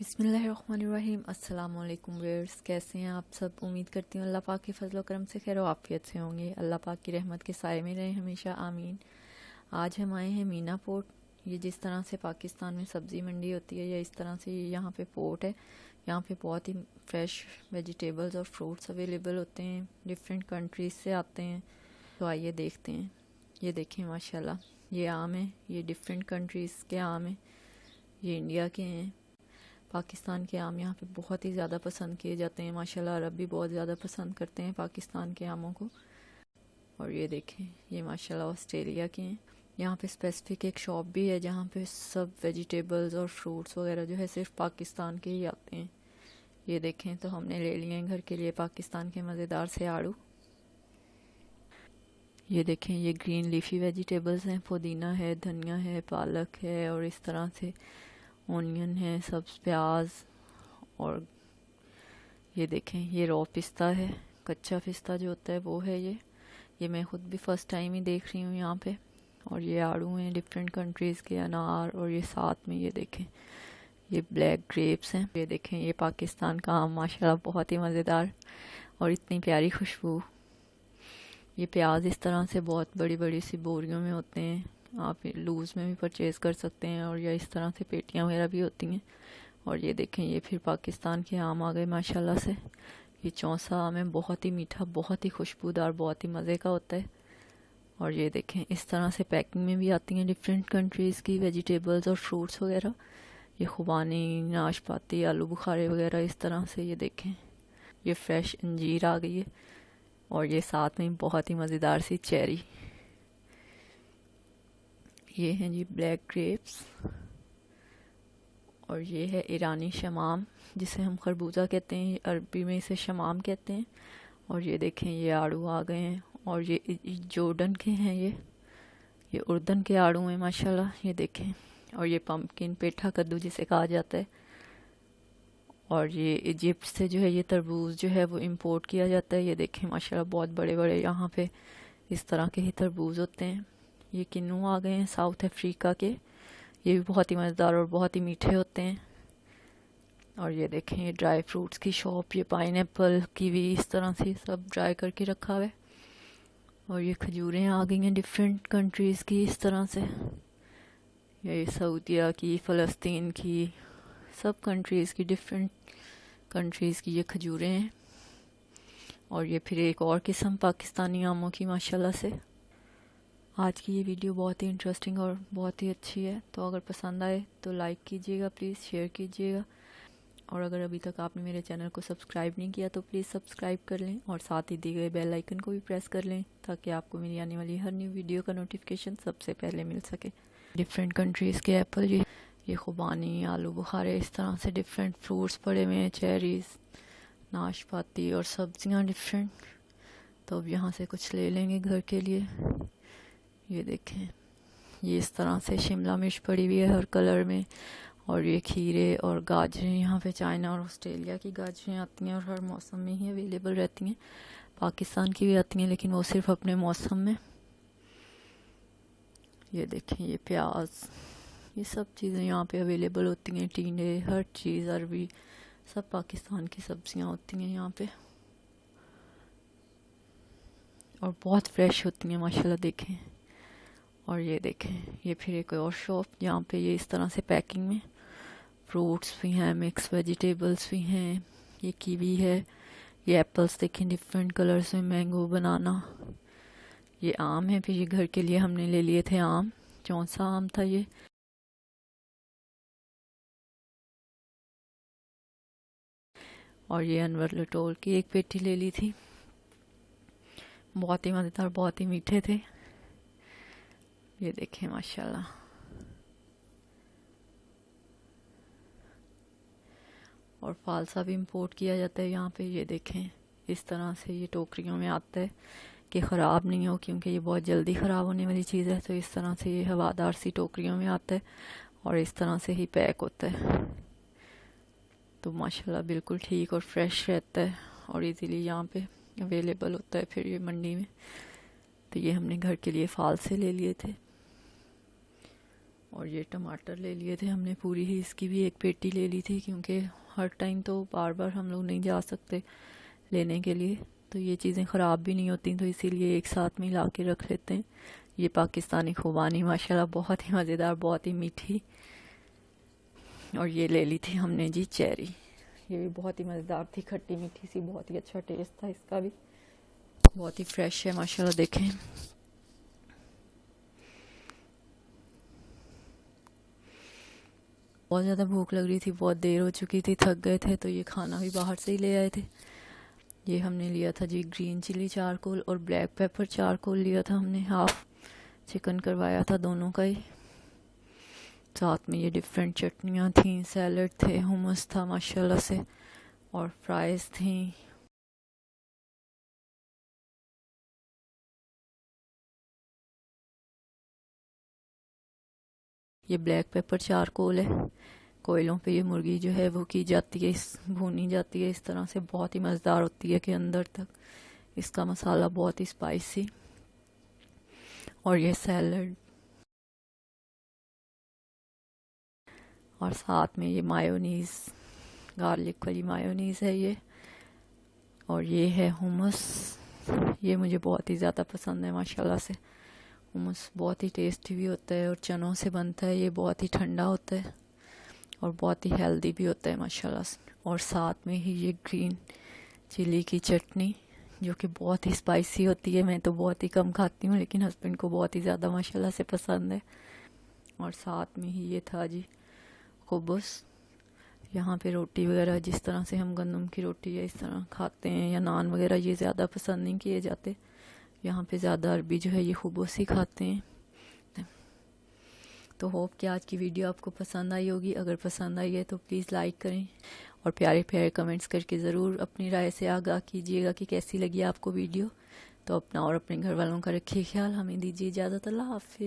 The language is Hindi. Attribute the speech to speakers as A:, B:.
A: बिस्मिल्लाहिर्रहमानिर्रहीम। अस्सलाम वालेकुम व्यूअर्स, कैसे हैं आप सब। उम्मीद करती हूँ अल्लाह पाक के फजल व करम से खैर आफियत से होंगे। अल्लाह पाक की रहमत के साए में रहें हमेशा, आमीन। आज हम आए हैं मीना पोर्ट। ये जिस तरह से पाकिस्तान में सब्ज़ी मंडी होती है या इस तरह से यहाँ पे पोर्ट है। यहाँ पे बहुत ही फ्रेश वेजिटेबल्स और फ्रूट्स अवेलेबल होते हैं, डिफरेंट कंट्रीज से आते हैं। तो आइए देखते हैं। ये देखें माशाल्लाह, ये आम है, ये डिफरेंट कंट्रीज़ के आम हैं, ये इंडिया के हैं। पाकिस्तान के आम यहाँ पे बहुत ही ज़्यादा पसंद किए जाते हैं माशाल्लाह। अरब भी बहुत ज़्यादा पसंद करते हैं पाकिस्तान के आमों को। और ये देखें, ये माशाल्लाह ऑस्ट्रेलिया के हैं। यहाँ पे स्पेसिफिक एक शॉप भी है जहाँ पे सब वेजिटेबल्स और फ्रूट्स वगैरह जो है सिर्फ पाकिस्तान के ही आते हैं। ये देखें, तो हमने ले लिए हैं घर के लिए पाकिस्तान के मज़ेदार से आड़ू। ये देखें, ये ग्रीन लीफी वेजिटेबल्स हैं, पुदीना है, धनिया है, पालक है और इस तरह से ऑनियन है, सब्ज़ प्याज। और ये देखें, ये रॉ पिस्ता है, कच्चा पिस्ता जो होता है वो है ये मैं ख़ुद भी फ़र्स्ट टाइम ही देख रही हूँ यहाँ पे। और ये आड़ू हैं डिफरेंट कंट्रीज़ के, अनार। और ये साथ में ये देखें, ये ब्लैक ग्रेप्स हैं। ये देखें, ये पाकिस्तान का आम माशाल्लाह बहुत ही मज़ेदार और इतनी प्यारी खुशबू। ये प्याज इस तरह से बहुत बड़ी बड़ी सी बोरियों में होते हैं, आप लूज़ में भी परचेज़ कर सकते हैं और या इस तरह से पेटियां वगैरह भी होती हैं। और ये देखें, ये फिर पाकिस्तान के आम आ गए माशाल्लाह से। ये चौसा आम है, बहुत ही मीठा, बहुत ही खुशबूदार, बहुत ही मज़े का होता है। और ये देखें, इस तरह से पैकिंग में भी आती हैं डिफरेंट कंट्रीज़ की वेजिटेबल्स और फ्रूट्स वगैरह। ये खुबानी, नाशपाती, आलू बुखारे वगैरह इस तरह से। ये देखें, ये फ्रेश अंजीर आ गई है और ये साथ में बहुत ही मज़ेदार सी चेरी। ये हैं जी ब्लैक ग्रेप्स। और ये है ईरानी शमाम, जिसे हम खरबूजा कहते हैं, अरबी में इसे शमाम कहते हैं। और ये देखें, ये आड़ू आ गए हैं और ये जॉर्डन के हैं, ये उर्दन के आड़ू हैं माशाल्लाह। ये देखें, और ये पम्पकिन, पेठा कद्दू जिसे कहा जाता है। और ये इजिप्ट से जो है ये तरबूज जो है वो इंपोर्ट किया जाता है। ये देखें माशाल्लाह, बहुत बड़े बड़े यहाँ पे इस तरह के ही तरबूज होते हैं। ये किन्नू आ गए हैं साउथ अफ्रीका के, ये भी बहुत ही मज़ेदार और बहुत ही मीठे होते हैं। और ये देखें, ये ड्राई फ्रूट्स की शॉप, ये पाइनएप्पल, कीवी इस तरह से सब ड्राई करके रखा हुआ है। और ये खजूरें आ गई हैं डिफरेंट कंट्रीज़ की इस तरह से, ये सऊदीया की, फ़लस्तीन की, सब कंट्रीज़ की, डिफरेंट कंट्रीज़ की ये खजूरें हैं। और ये फिर एक और किस्म पाकिस्तानी आमों की माशाल्लाह से। आज की ये वीडियो बहुत ही इंटरेस्टिंग और बहुत ही अच्छी है, तो अगर पसंद आए तो लाइक कीजिएगा, प्लीज़ शेयर कीजिएगा। और अगर अभी तक आपने मेरे चैनल को सब्सक्राइब नहीं किया तो प्लीज़ सब्सक्राइब कर लें और साथ ही दिए गए बेल आइकन को भी प्रेस कर लें ताकि आपको मेरी आने वाली हर न्यू वीडियो का नोटिफिकेशन सबसे पहले मिल सके। डिफरेंट कंट्रीज़ के एप्पल, ये खुबानी, आलू बुखारे, इस तरह से डिफरेंट फ्रूट्स पड़े हुए हैं, चेरीज़, नाशपाती और सब्जियां डिफरेंट। तो अब यहाँ से कुछ ले लेंगे घर के लिए। ये देखें, ये इस तरह से शिमला मिर्च पड़ी हुई है हर कलर में। और ये खीरे और गाजरें, यहाँ पे चाइना और ऑस्ट्रेलिया की गाजरें आती हैं और हर मौसम में ही अवेलेबल रहती हैं। पाकिस्तान की भी आती हैं लेकिन वो सिर्फ अपने मौसम में। ये देखें, ये प्याज, ये सब चीज़ें यहाँ पे अवेलेबल होती हैं, टींडे, हर चीज़, अरबी, सब पाकिस्तान की सब्जियाँ होती हैं यहाँ पे और बहुत फ्रेश होती हैं माशाल्लाह। देखें, और ये देखें, ये फिर एक और शॉप जहाँ पे ये इस तरह से पैकिंग में फ्रूट्स भी हैं, मिक्स वेजिटेबल्स भी हैं। ये कीवी है, ये एप्पल्स देखें डिफरेंट कलर्स में, मैंगो, बनाना। ये आम है, फिर ये घर के लिए हमने ले लिए थे आम, चौसा आम था ये। और ये अनवर लटोल की एक पेटी ले ली थी, बहुत ही मज़ेदार, बहुत ही मीठे थे। ये देखें माशाल्लाह। और फालसा भी इंपोर्ट किया जाता है यहाँ पे। ये देखें, इस तरह से ये टोकरियों में आता है कि ख़राब नहीं हो, क्योंकि ये बहुत जल्दी ख़राब होने वाली चीज़ है। तो इस तरह से ये हवादार सी टोकरियों में आता है और इस तरह से ही पैक होता है। तो माशाल्लाह बिल्कुल ठीक और फ्रेश रहता है और इजीली यहाँ पे अवेलेबल होता है फिर ये मंडी में। तो ये हमने घर के लिए फाल से ले लिए थे। और ये टमाटर ले लिए थे हमने पूरी ही, इसकी भी एक पेटी ले ली थी क्योंकि हर टाइम तो बार बार हम लोग नहीं जा सकते लेने के लिए, तो ये चीज़ें ख़राब भी नहीं होती, तो इसीलिए एक साथ में ला के रख लेते हैं। ये पाकिस्तानी खुबानी माशाल्लाह बहुत ही मज़ेदार, बहुत ही मीठी। और ये ले ली थी हमने जी चेरी, ये भी बहुत ही मज़ेदार थी, खट्टी मीठी सी, बहुत ही अच्छा टेस्ट था इसका भी, बहुत ही फ्रेश है माशाल्लाह। देखें बहुत ज़्यादा भूख लग रही थी, बहुत देर हो चुकी थी, थक गए थे, तो ये खाना भी बाहर से ही ले आए थे। ये हमने लिया था जी ग्रीन चिली चारकोल और ब्लैक पेपर चारकोल लिया था हमने, हाफ चिकन करवाया था दोनों का ही। साथ में ये डिफरेंट चटनियाँ थी, सैलड थे, हुमस था माशाल्लाह से, और फ्राइज़ थी। ये ब्लैक पेपर चारकोल है, कोयलों पे ये मुर्गी जो है वो की जाती है, भूनी जाती है इस तरह से, बहुत ही मज़ेदार होती है कि अंदर तक इसका मसाला बहुत ही स्पाइसी। और ये सैलड, और साथ में ये मायोनीज़, गार्लिक वाली मायोनीज़ है ये, और ये है हुमस, ये मुझे बहुत ही ज़्यादा पसंद है माशाल्लाह से। हुमस बहुत ही टेस्टी भी होता है और चनों से बनता है, ये बहुत ही ठंडा होता है और बहुत ही हेल्दी भी होता है माशाल्लाह से। और साथ में ही ये ग्रीन चिली की चटनी जो कि बहुत ही स्पाइसी होती है, मैं तो बहुत ही कम खाती हूँ लेकिन हस्बैंड को बहुत ही ज़्यादा माशाल्लाह से पसंद है। और साथ में ही ये था जी खुबस, यहाँ पे रोटी वगैरह जिस तरह से हम गंदम की रोटी या इस तरह खाते हैं या नान वगैरह, ये ज़्यादा पसंद नहीं किए जाते, यहाँ पे ज़्यादा अरबी जो है ये खुबस ही खाते हैं। तो होप कि आज की वीडियो आपको पसंद आई होगी, अगर पसंद आई है तो प्लीज़ लाइक करें और प्यारे प्यारे कमेंट्स करके ज़रूर अपनी राय से आगाह कीजिएगा कि कैसी लगी आपको वीडियो। तो अपना और अपने घर वालों का रखिए ख्याल, हमें दीजिए इजाज़त, अल्लाह हाफिज़।